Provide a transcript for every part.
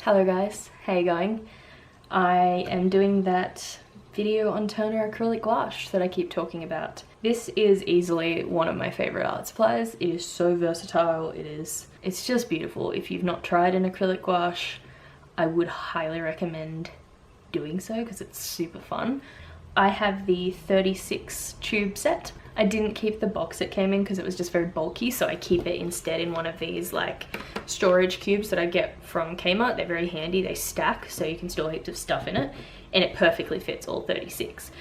Hello guys, how you going? I am doing that video on toner acrylic gouache that I keep talking about. This is easily one of my favorite art supplies. It is so versatile, it's just beautiful. If you've not tried an acrylic gouache, I would highly recommend doing so because it's super fun. I have the 36 tube set. I didn't keep the box it came in because it was just very bulky, so I keep it instead in one of these like storage cubes that I get from Kmart. They're very handy, they stack so you can store heaps of stuff in it, and it perfectly fits all 36.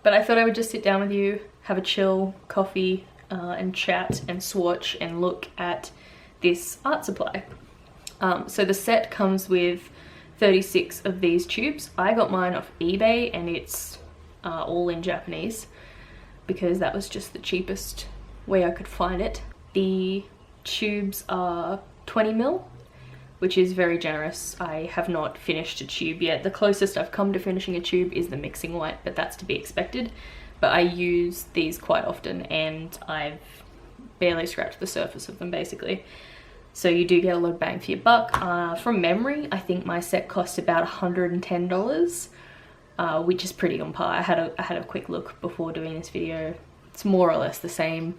But I thought I would just sit down with you, have a chill, coffee, and chat and swatch and look at this art supply. So the set comes with 36 of these tubes. I got mine off eBay and it's all in Japanese, because that was just the cheapest way I could find it. The tubes are 20 ml, which is very generous. I have not finished a tube yet. The closest I've come to finishing a tube is the mixing white, but that's to be expected. But I use these quite often and I've barely scratched the surface of them basically. So you do get a lot of bang for your buck. From memory, I think my set cost about $110. Which is pretty on par. I had a quick look before doing this video. It's more or less the same.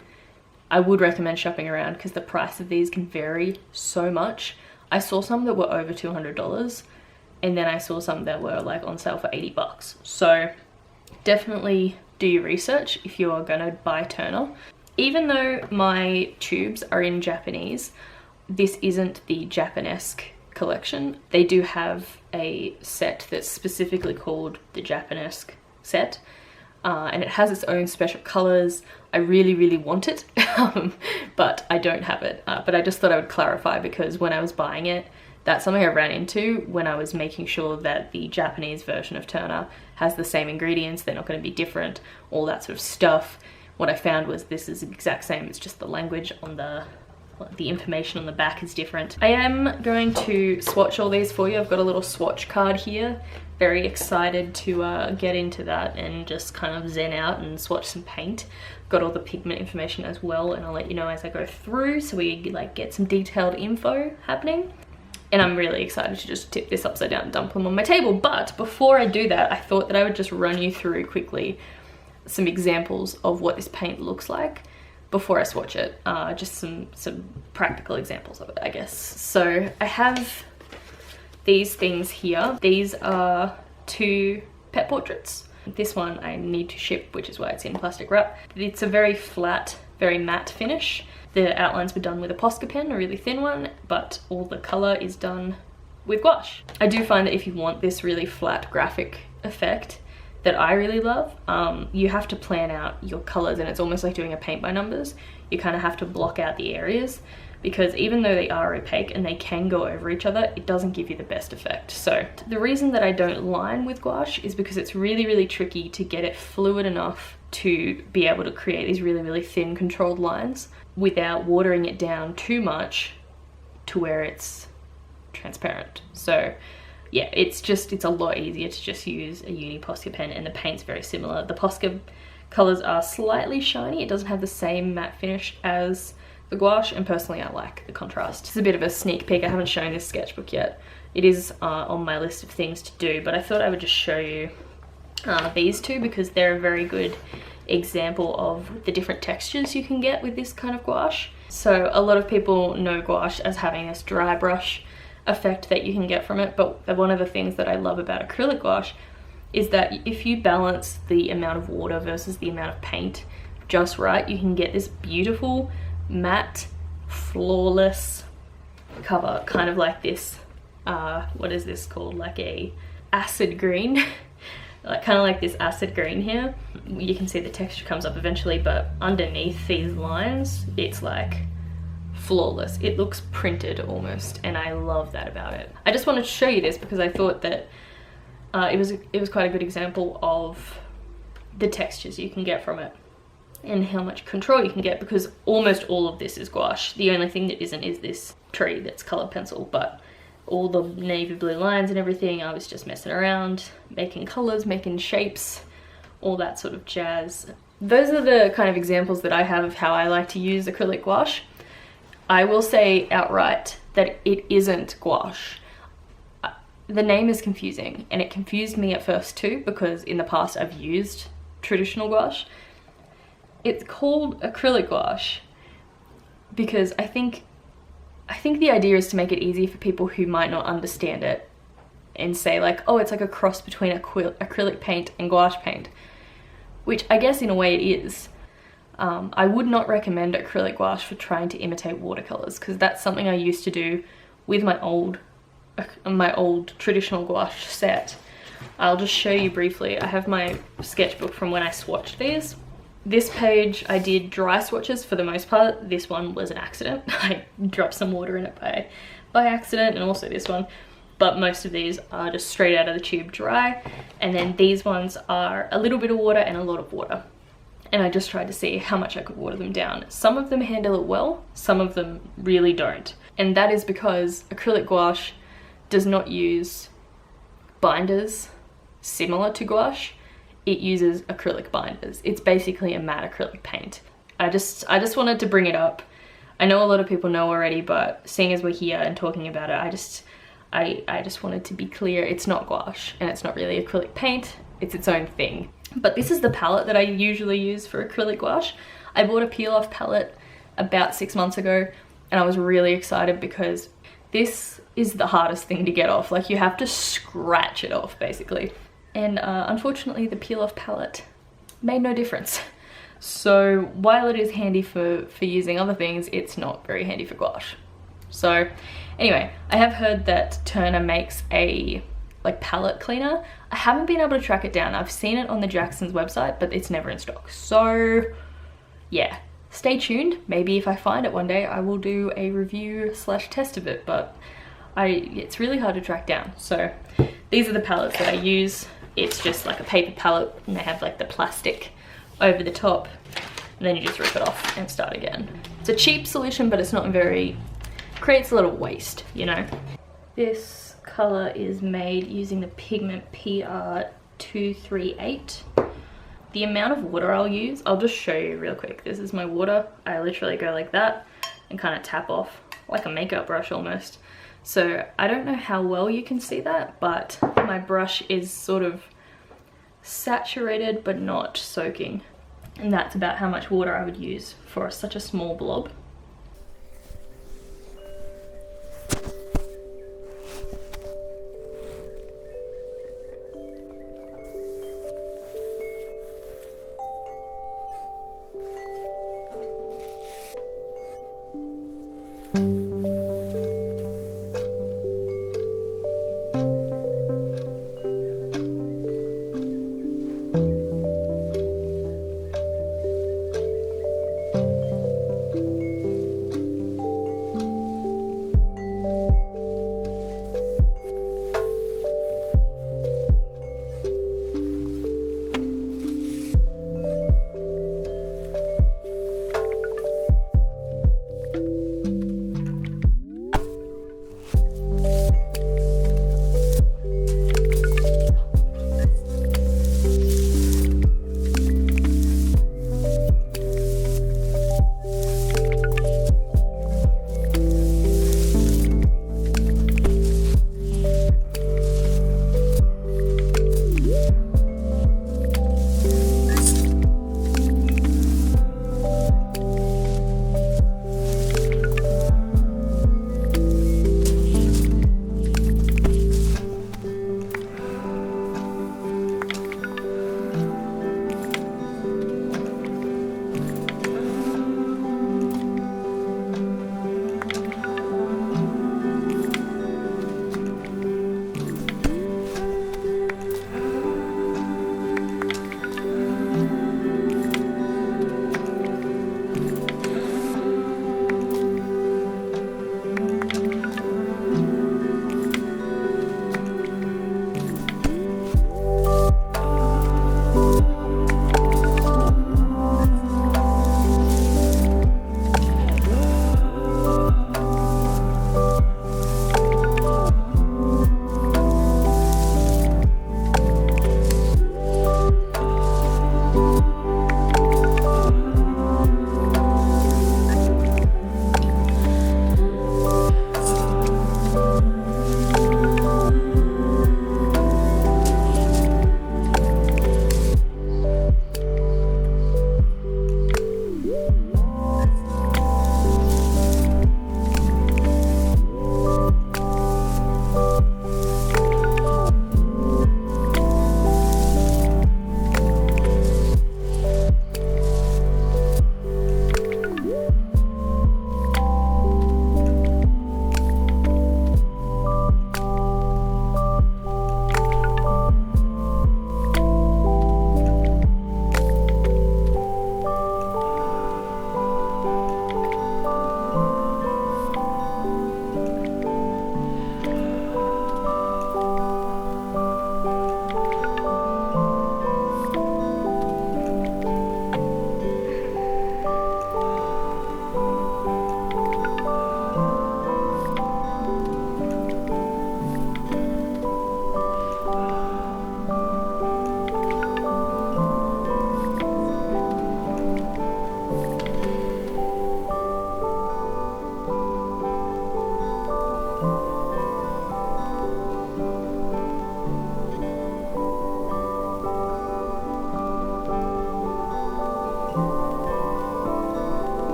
I would recommend shopping around because the price of these can vary so much. I saw some that were over $200 and then I saw some that were like on sale for 80 bucks. So definitely do your research if you are gonna buy toner. Even though my tubes are in Japanese, this isn't the Japanesque collection. They do have a set that's specifically called the Japanesque set, and it has its own special colors. I really want it, but I don't have it. But I just thought I would clarify because when I was buying it, that's something I ran into when I was making sure that the Japanese version of toner has the same ingredients, they're not going to be different, all that sort of stuff. What I found was this is the exact same, it's just the language on the information on the back is different. I am going to swatch all these for you. I've got a little swatch card here. Very excited to get into that and just kind of zen out and swatch some paint. Got all the pigment information as well, and I'll let you know as I go through so we like get some detailed info happening. And I'm really excited to just tip this upside down and dump them on my table. But before I do that, I thought that I would just run you through quickly some examples of what this paint looks like before I swatch it. Just some practical examples of it, I guess. So I have these things here. These are 2 pet portraits. This one I need to ship, which is why it's in plastic wrap. It's a very flat, very matte finish. The outlines were done with a Posca pen, a really thin one, but all the color is done with gouache. I do find that if you want this really flat graphic effect that I really love, you have to plan out your colors, and it's almost like doing a paint by numbers. You kind of have to block out the areas because even though they are opaque and they can go over each other, it doesn't give you the best effect. So the reason that I don't line with gouache is because it's really tricky to get it fluid enough to be able to create these really thin controlled lines without watering it down too much to where it's transparent. So yeah, it's a lot easier to just use a uni Posca pen, and the paint's very similar. The Posca colors are slightly shiny. It doesn't have the same matte finish as the gouache, and personally I like the contrast. It's a bit of a sneak peek. I haven't shown this sketchbook yet. It is on my list of things to do, but I thought I would just show you these two because they're a very good example of the different textures you can get with this kind of gouache. So a lot of people know gouache as having this dry brush effect that you can get from it, but one of the things that I love about acrylic gouache is that if you balance the amount of water versus the amount of paint just right, you can get this beautiful matte flawless cover, kind of like this what is this called, like a acid green like kind of like this acid green here. You can see the texture comes up eventually, but underneath these lines it's like flawless. It looks printed almost, and I love that about it. I just wanted to show you this because I thought that it was quite a good example of the textures you can get from it and how much control you can get, because almost all of this is gouache. The only thing that isn't is this tree that's colored pencil, but all the navy blue lines and everything, I was just messing around, making colors, making shapes, all that sort of jazz. Those are the kind of examples that I have of how I like to use acrylic gouache. I will say outright that it isn't gouache. the name is confusing, and it confused me at first too, because in the past I've used traditional gouache. It's called acrylic gouache because I think the idea is to make it easy for people who might not understand it and say like, oh, it's like a cross between acrylic paint and gouache paint, which I guess in a way it is. I would not recommend acrylic gouache for trying to imitate watercolors, because that's something I used to do with my old traditional gouache set. I'll just show you briefly. I have my sketchbook from when I swatched these. This page I did dry swatches for the most part. This one was an accident. I dropped some water in it by accident, and also this one. But most of these are just straight out of the tube dry. And then these ones are a little bit of water and a lot of water. And I just tried to see how much I could water them down. Some of them handle it well, some of them really don't. And that is because acrylic gouache does not use binders similar to gouache. It uses acrylic binders. It's basically a matte acrylic paint. I just wanted to bring it up. I know a lot of people know already, but seeing as we're here and talking about it, I just wanted to be clear, it's not gouache and it's not really acrylic paint, it's its own thing. But this is the palette that I usually use for acrylic gouache. I bought a peel-off palette about 6 months ago, and I was really excited because this is the hardest thing to get off. Like, you have to scratch it off basically. And unfortunately the peel-off palette made no difference. So while it is handy for using other things, it's not very handy for gouache. So anyway, I have heard that Turner makes a like palette cleaner. I haven't been able to track it down. I've seen it on the Jackson's website, but it's never in stock. So yeah, stay tuned. Maybe if I find it one day, I will do a review / test of it, but it's really hard to track down. So these are the palettes that I use. It's just like a paper palette, and they have like the plastic over the top, and then you just rip it off and start again. It's a cheap solution, but it's not very, creates a lot of waste, you know. This color is made using the pigment PR238. The amount of water I'll use, I'll just show you real quick. This is my water. I literally go like that and kind of tap off like a makeup brush almost. So I don't know how well you can see that, but my brush is sort of saturated but not soaking. And that's about how much water I would use for such a small blob.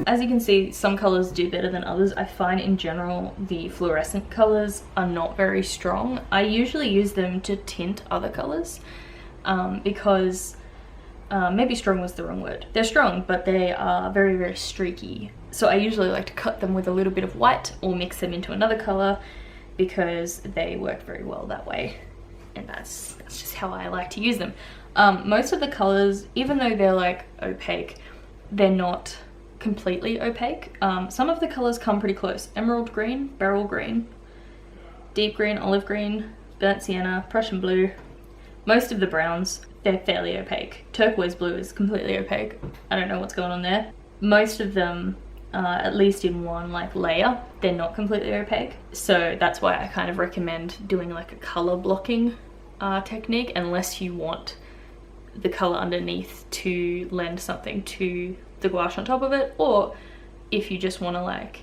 As you can see, some colors do better than others. I find in general the fluorescent colors are not very strong. I usually use them to tint other colors because maybe strong was the wrong word. They're strong, but they are very, very streaky. So I usually like to cut them with a little bit of white or mix them into another color because they work very well that way. And that's just how I like to use them. Most of the colors, even though they're like opaque, they're not completely opaque. Some of the colors come pretty close. Emerald green, beryl green, deep green, olive green, burnt sienna, Prussian blue. Most of the browns, they're fairly opaque. Turquoise blue is completely opaque. I don't know what's going on there. Most of them, at least in one like layer, they're not completely opaque. So that's why I kind of recommend doing like a color blocking technique, unless you want the color underneath to lend something to the gouache on top of it, or if you just want to like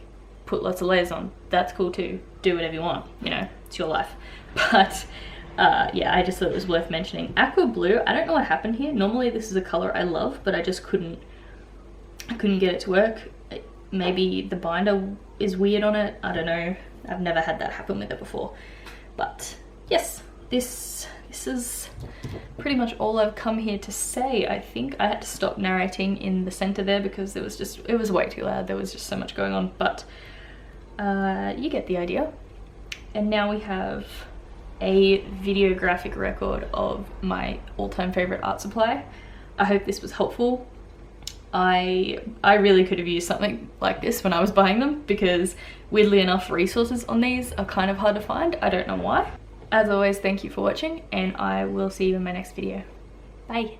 put lots of layers on, that's cool too. Do whatever you want, you know, it's your life. But yeah, I just thought it was worth mentioning. Aqua blue, I don't know what happened here. Normally this is a color I love, but I just couldn't get it to work. Maybe the binder is weird on it, I don't know. I've never had that happen with it before. But yes, this is pretty much all I've come here to say. I think I had to stop narrating in the center there because it was way too loud. There was just so much going on, but you get the idea. And now we have a videographic record of my all-time favorite art supply. I hope this was helpful. I really could have used something like this when I was buying them, because weirdly enough, resources on these are kind of hard to find. I don't know why. As always, thank you for watching, and I will see you in my next video. Bye.